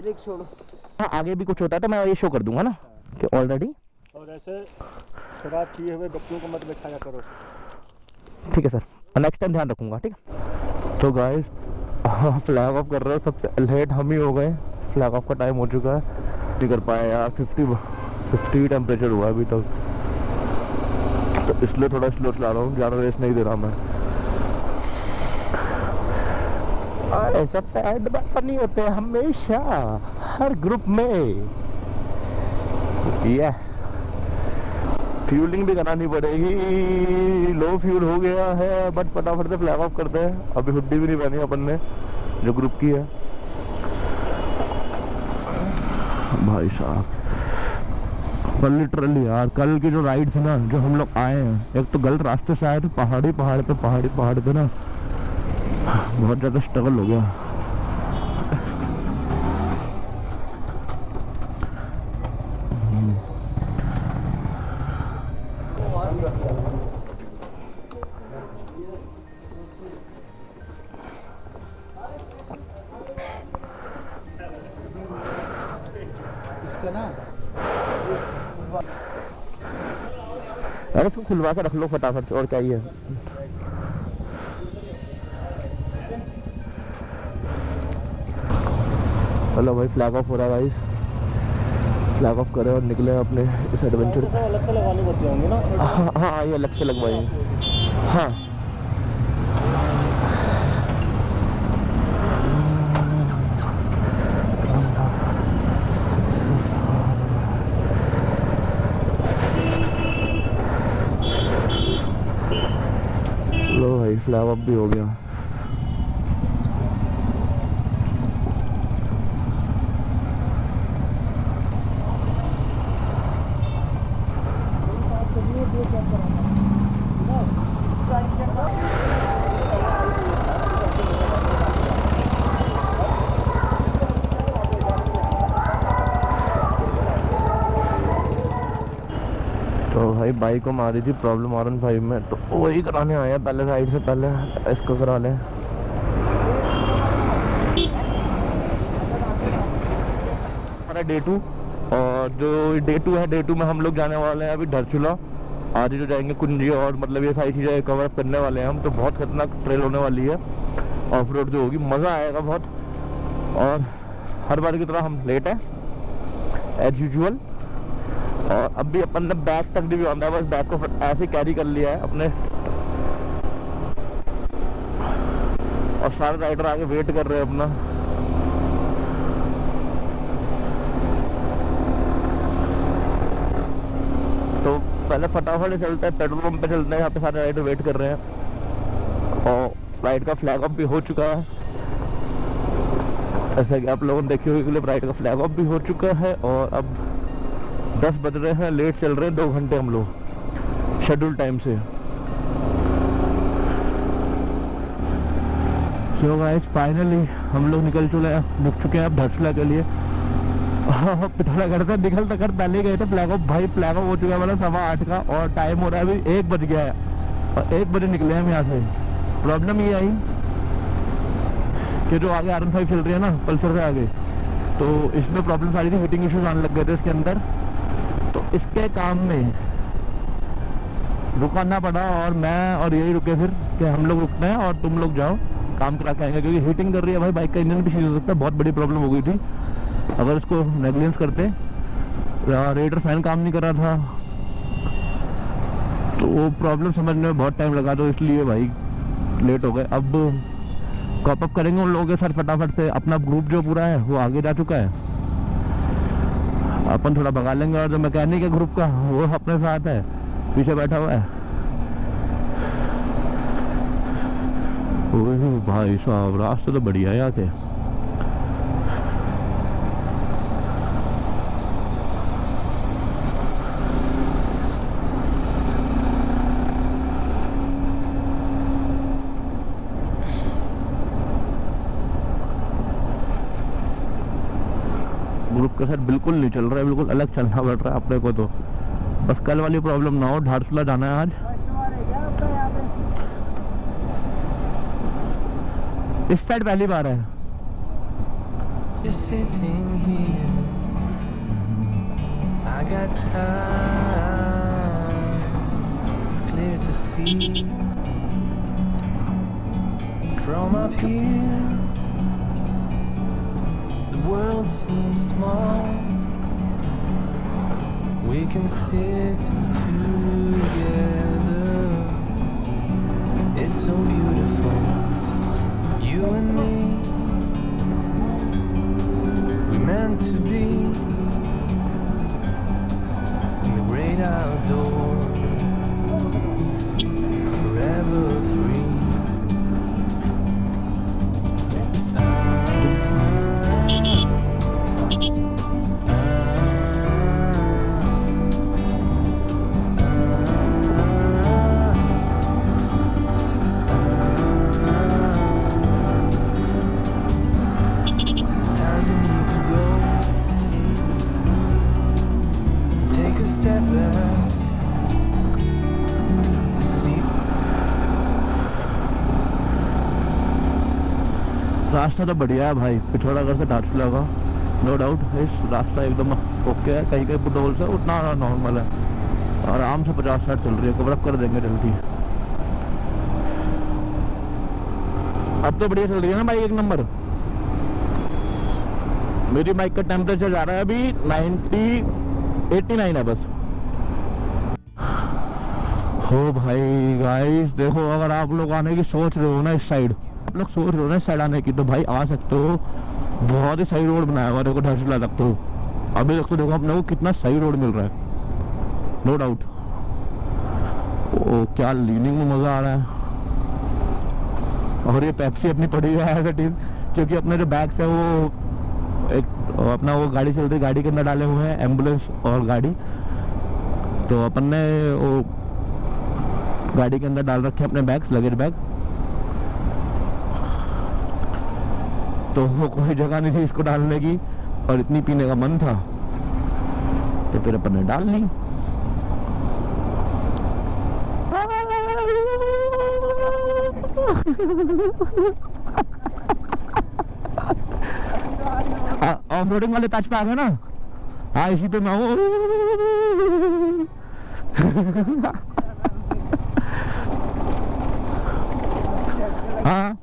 Break छोड़ो। हाँ आगे भी कुछ होता है तो मैं ये शो कर दूंगा ना कि ऑलरेडी। और ऐसे शराब पिए हुए बच्चों को मत बिठाया करो। ठीक है सर, नेक्स्ट टाइम ध्यान रखूंगा। ठीक है। तो गाइस फ्लैग ऑफ कर रहे हो, सबसे लेट हम ही हो गए। फ्लैग ऑफ का टाइम हो चुका है, नहीं कर पाए यार। 50 टेम्परेचर हुआ अभी तक, तो इसलिए थोड़ा स्लो चला रहा हूँ, ज़्यादा रेस नहीं दे रहा मैं। अरे सबसे एंड में फनी होते हैं हमेशा, हर ग्रुप में। ये फ्यूलिंग भी करानी पड़ेगी, लो फ्यूल हो गया है, बट फटाफट से फ्लैग ऑफ करते हैं। अभी हुड्डी भी नहीं पहनी अपन ने जो ग्रुप की है। भाई साहब पर लिटरली यार, कल की जो राइड थी ना, जो हम लोग आए हैं, एक तो गलत रास्ते से आए थे, पहाड़ी पे ना, बहुत ज़्यादा स्ट्रगल हो गया। इसका ना अरे इसको खुलवा के रख लो फटाफट से, और क्या ही है। चलो भाई फ्लैग ऑफ हो रहा है गाइस, फ्लैग ऑफ करें और निकले अपने इस एडवेंचर। अलग से लगाने पड़ते होंगे ना? हाँ ये अलग से लगवाएंगे। हाँ लो भाई फ्लैग ऑफ भी हो गया। तो भाई बाइक को मारी थी प्रॉब्लम R15 में, तो वही कराने आया पहले, राइड से पहले इसको करा लें। हमारा डे 2, और जो डे 2 है, डे 2 में हम लोग जाने वाले हैं अभी धारचूला। आज ही जो जाएंगे कुंजी, और मतलब ये सारी चीज़ें कवर अप करने वाले हैं हम। तो बहुत खतरनाक ट्रेल होने वाली है, ऑफ रोड जो होगी, मज़ा आएगा बहुत। और हर बार की तरह हम लेट है एज यूजुअल, और अब भी अपन ने बैग तक भी बांधा है, बस बैग को ऐसे कैरी कर लिया है अपने, और सारे राइडर आगे वेट कर रहे हैं अपना। तो पहले फटाफट चलते हैं, पेट्रोल पंप पे चलते हैं, यहाँ पे सारे राइडर वेट कर रहे हैं। और राइड का फ्लैग ऑफ भी हो चुका है, ऐसा कि आप लोगों ने देखी होगी क्लिप, राइड का फ्लैग ऑफ भी हो चुका है। और अब 10 बज रहे हैं, लेट चल रहे हैं 2 घंटे हम लोग शेड्यूल टाइम से। सो गाइस फाइनली हम लोग निकल चुके हैं अब धारचूला के लिए। पिथौरागढ़ से निकलते कर पहले गए थे फ्लैग ऑफ। भाई फ्लैग ऑफ हो चुका है, मतलब 8:15 का, और टाइम हो रहा है अभी 1 बज गया है, और 1 बजे निकले हम यहाँ से। प्रॉब्लम ये आई कि जो आगे R15 चल रही है ना, पल्सर से आगे, तो इसमें प्रॉब्लम सारी थी, हीटिंग इश्यूज आने लग गए थे इसके अंदर। तो इसके काम में रुकाना पड़ा, और मैं और यही रुके फिर कि हम लोग रुकते हैं और तुम लोग जाओ काम करा के आएंगे, क्योंकि हीटिंग कर रही है भाई, बाइक का इंजन भी सीज हो सकता है। बहुत बड़ी प्रॉब्लम हो गई थी अगर इसको नेग्लिजेंस करते। रेडिएटर फैन काम नहीं कर रहा था, तो वो प्रॉब्लम समझने में बहुत टाइम लगा, तो इसलिए भाई लेट हो गए। अब कॉप अप करेंगे उन लोगों के साथ फटाफट से। अपना ग्रुप जो पूरा है वो आगे जा चुका है, अपन थोड़ा भगा लेंगे। और जो मैकेनिक है ग्रुप का, वो अपने साथ है, पीछे बैठा हुआ है। ओह भाई साहब रास्ते तो बढ़िया है यहाँ के। ग्रुप के साथ बिल्कुल नहीं चल रहा है, बिल्कुल अलग चलना पड़ रहा है अपने को। तो बस कल वाली प्रॉब्लम ना हो। धारचूला जाना है आज। इस साइड पहली बार है, Just sitting here, I got time. It's clear to see from up here. The world seems small. We can sit together. It's so beautiful, you and me. We're meant to be in the great outdoors, forever free. Sometimes you need to go, take a step back to see. रास्ता तो बढ़िया है भाई, पिछोड़ागढ़ से धारचूला का no doubt. इस रास्ता एकदम ओके है, कहीं कहीं पुटोल से उतना नॉर्मल है। आराम से 50-60 चल रही है, कवर अप कर देंगे जल्दी। अब तो बढ़िया चल रही है ना भाई, एक नंबर। मेरी बाइक का टेम्परेचर जा रहा है अभी 89 है बस। हो भाई गाइस देखो, अगर आप लोग आने की सोच रहे हो ना इस साइड, आप लोग सोच रहे हो ना इस साइड आने की, तो भाई आ सकते हो। बहुत ही सही रोड बनाया हुआ, देखो धारचूला तक तो अभी तक तो देखो अपने को कितना सही रोड मिल रहा है, नो डाउट। ओ क्या लीनिंग में मजा आ रहा है। और ये पेप्सी अपनी पड़ी हुई है एज इट इज, क्योंकि अपने जो बैग्स है वो एक अपना वो गाड़ी चल रही, गाड़ी के अंदर डाले हुए हैं, एम्बुलेंस और गाड़ी। तो अपन ने वो गाड़ी के अंदर डाल रखे अपने बैग्स, लगेज बैग। तो वो कोई जगह नहीं थी इसको डालने की, और इतनी पीने का मन था तो फिर अपन ने डाल ली। ऑफ रोडिंग वाले पैच पे आ गए ना। हाँ इसी पे मैं हूँ। हाँ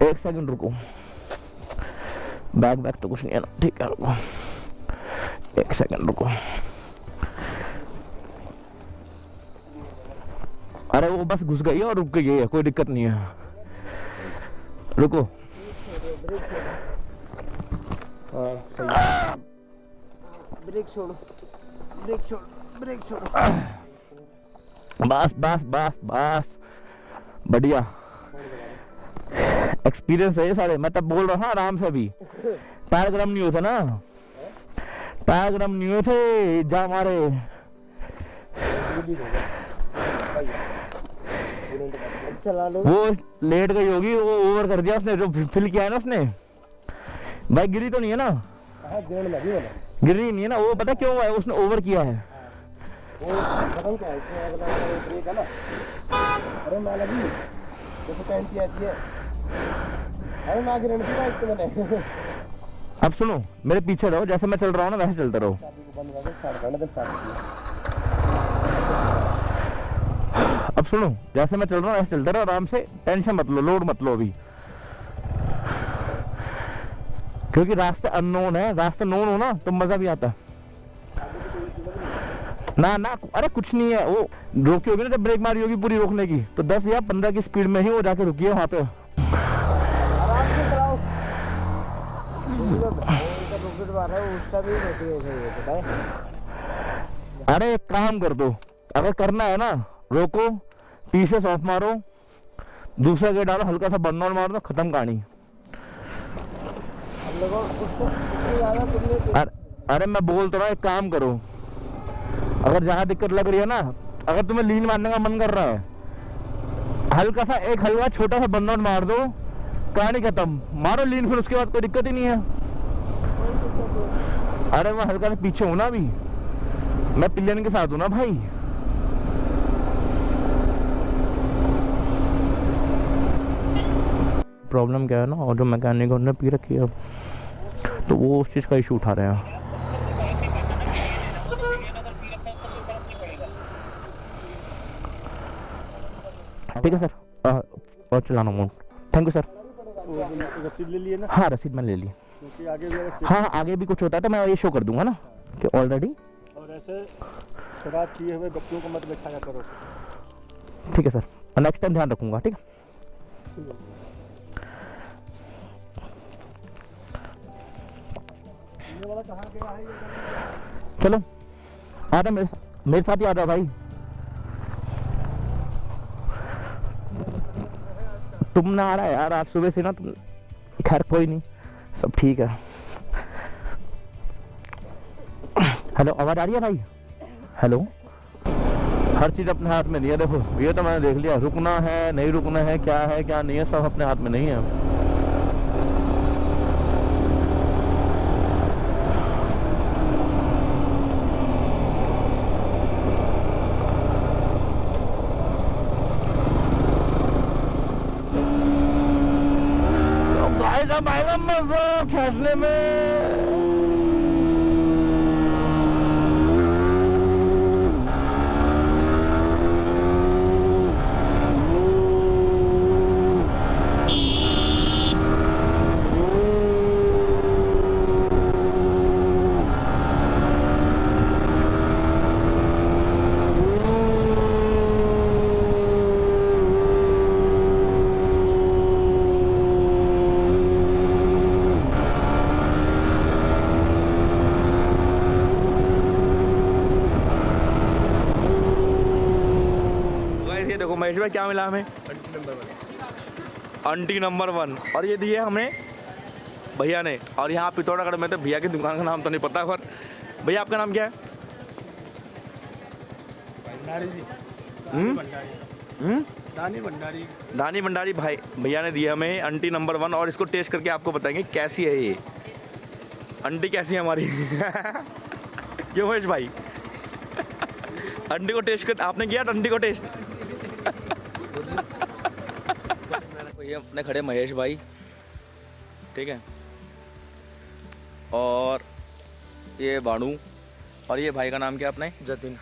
एक सेकंड रुको, बैग तो कुछ नहीं है ना, ठीक है रुको, एक सेकंड रुको। अरे वो बस घुस गई है और रुक गई है, कोई दिक्कत नहीं है, रुको। ब्रेक छोड़ो, ब्रेक छोड़ो, ब्रेक छोड़ो। बस बस बस बस, बढ़िया एक्सपीरियंस है ये सारे। मैं तब बोल रहा था आराम से, अभी टायर गर्म नहीं होता ना, टायर गर्म नहीं होते जा हमारे। वो लेट गई होगी, वो ओवर कर दिया उसने, जो फिल किया है ना उसने। बाइक गिरी तो नहीं है ना? गिरी नहीं है ना, वो पता क्यों हुआ है, उसने ओवर किया है। अब सुनो, मेरे पीछे रहो, जैसे मैं चल रहा हूँ ना वैसे चलते रहो। अब सुनो, जैसे मैं चल रहा हूँ ऐसे चलते रहो आराम से, टेंशन मत लो, लोड मत लो अभी, क्योंकि रास्ता अननोन है। रास्ता नोन हो ना तो मजा भी आता है। ना ना, अरे कुछ नहीं है, वो रोकी होगी ना जब ब्रेक मारी होगी पूरी रोकने की, तो 10 या 15 की स्पीड में ही वो जाके रुकी है वहां पे। अरे एक काम कर दो, अगर करना है ना रोको, पीछे ऑफ मारो, दूसरा गेट डालो, हल्का सा बर्न ऑन मार दो, खत्म कहानी। हम लोगों उससे ज़्यादा तुमने अरे मैं बोल तो रहा हूँ, एक काम करो, अगर जहाँ दिक्कत लग रही है ना, अगर तुम्हें लीन मारने का मन कर रहा है, हल्का सा एक हल्का छोटा सा बर्न ऑन मार दो, कहानी खत्म। मारो लीन, फिर उसके बाद कोई दिक्कत ही नहीं है। अरे मैं हल्का सा पीछे हूँ ना अभी, मैं पिलियन के साथ हूँ ना भाई। प्रॉब्लम क्या है ना, और जो मैकेनिक उन्होंने पी रखी है, तो वो उस चीज़ का इशू उठा रहे हैं। ठीक है सर, और चलाना अमाउंट। Thank you sir. रसीद ले लिए ना? हाँ रसीद मैंने ले ली। क्योंकि आगे भी अगर हाँ आगे भी कुछ होता है तो मैं ये शो कर दूंगा ना कि ऑलरेडी। और ऐसे शराब पिए हुए बच्चों को मत बैठाया करो। ठीक है सर, नेक्स्ट टाइम ध्यान रखूंगा। ठीक है। ये वाला कहाँ गया है ये? चलो आ जा मेरे साथ ही आ जाओ भाई। तुम ना आ रहा है यार आज सुबह से ना, तुम खैर कोई नहीं, सब ठीक है। हेलो, आवाज आ रही है भाई? हेलो, हर चीज़ अपने हाथ में नहीं है। देखो ये तो मैंने देख लिया, रुकना है नहीं रुकना है, क्या है क्या नहीं है, सब अपने हाथ में नहीं है। आएगा मजा खींचने में। देखो महेश भाई क्या मिला हमें, आंटी नंबर 1, और ये दिए हमें भैया ने। और यहाँ पिथौरागढ़ में तो भैया की दुकान का नाम तो नहीं पता, पर भैया आपका नाम क्या है? भंडारी जी। दानी भंडारी। दानी भंडारी भाई भैया ने दिया हमें आंटी नंबर 1, और इसको टेस्ट करके आपको बताएंगे कैसी है ये आंटी, कैसी है हमारी। क्यों महेश भाई? आंटी को टेस्ट कर, आपने किया आंटी को टेस्ट? ये अपने खड़े महेश भाई, ठीक है, और ये बाणू, और ये भाई का नाम क्या अपने? जतिन।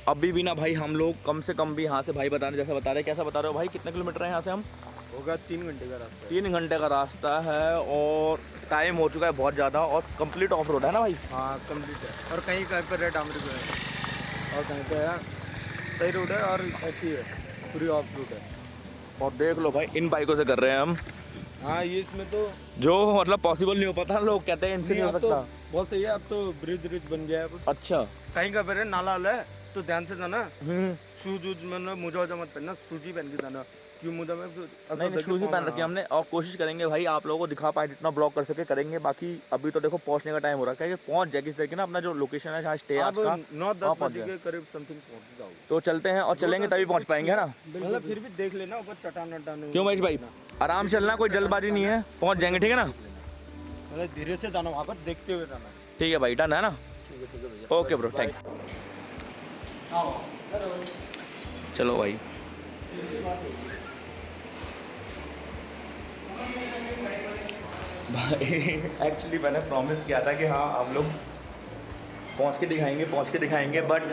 अभी भी ना भाई हम लोग कम से कम भी यहाँ से भाई बता रहे, जैसा बता रहे, कैसा बता रहे हो भाई, कितने किलोमीटर है यहाँ से हम? होगा 3 घंटे का रास्ता। 3 घंटे का रास्ता है, और टाइम हो चुका है बहुत ज़्यादा, और कंप्लीट ऑफ रोड है ना भाई? हाँ कंप्लीट है, और कहीं कहीं पर रेड अमृत है, और कहीं पे है सही रूट है, और अच्छी है पूरी ऑफ रूट है। और देख लो भाई इन बाइकों से कर रहे हैं हम। हाँ ये इसमें तो जो मतलब पॉसिबल नहीं हो पाता, लोग कहते हैं इनसे नहीं हो अब तो सकता। बहुत सही है, अब तो ब्रिज बन गया है अब। अच्छा। कहीं का पर नाला है तो ध्यान से जाना, शूज वूज में मोजा वोजा मत पहनना, सूजी पहन के जाना, क्यों मोजा में नहीं शूज ही पहन रखे हमने, और कोशिश करेंगे भाई आप लोगों को दिखा पाए जितना ब्लॉक कर सके करेंगे। बाकी अभी तो देखो पहुंचने का टाइम हो रहा है, पहुंच जाए किस तरीके ना, अपना जो लोकेशन है जहाँ स्टे है आपका 9-10 बजे के करीब समथिंग पहुंच जाओ। तो चलते हैं, और चलेंगे तभी पहुंच पाएंगे, है ना? मतलब फिर भी देख लेना ऊपर चटान वटान। क्यों महेश भाई? आराम से चलना, कोई जल्दबाजी नहीं है, पहुंच जाएंगे, ठीक है ना? मतलब धीरे से जाना, वहाँ पर देखते हुए जाना। ठीक है भाई, डन है ना? ठीक है भैया। Okay bro, thank. चलो भाई, एक्चुअली मैंने प्रॉमिस किया था कि हाँ हम लोग पहुँच के दिखाएंगे, बट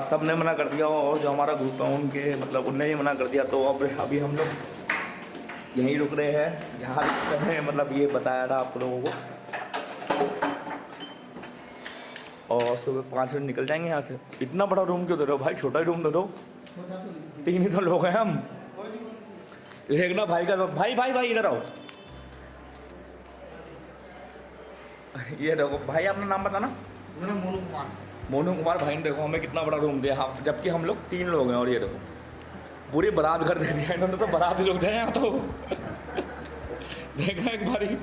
सब ने मना कर दिया, और जो हमारा ग्रुप है उनके मतलब उनने ही मना कर दिया। तो अब अभी हम लोग यहीं रुक रहे हैं जहाँ मैंने मतलब ये बताया था आप लोगों को, और सुबह 5 बजे निकल जाएंगे यहाँ से। इतना बड़ा रूम क्यों दे रहे हो भाई, छोटा ही रूम दे दो, 3 ही तो लोग हैं हम। देखना भाई का, भाई भाई भाई इधर आओ। ये देखो भाई, अपना नाम बताना। मेरा मोनू कुमार। मोनू कुमार भाई ने देखो हमें कितना बड़ा रूम दिया, हम जबकि हम लोग 3 लोग हैं। और ये देखो पूरी बारात घर दे दिया इन्होंने, तो बारात ही लोग जाए यहाँ तो देखना एक बारी।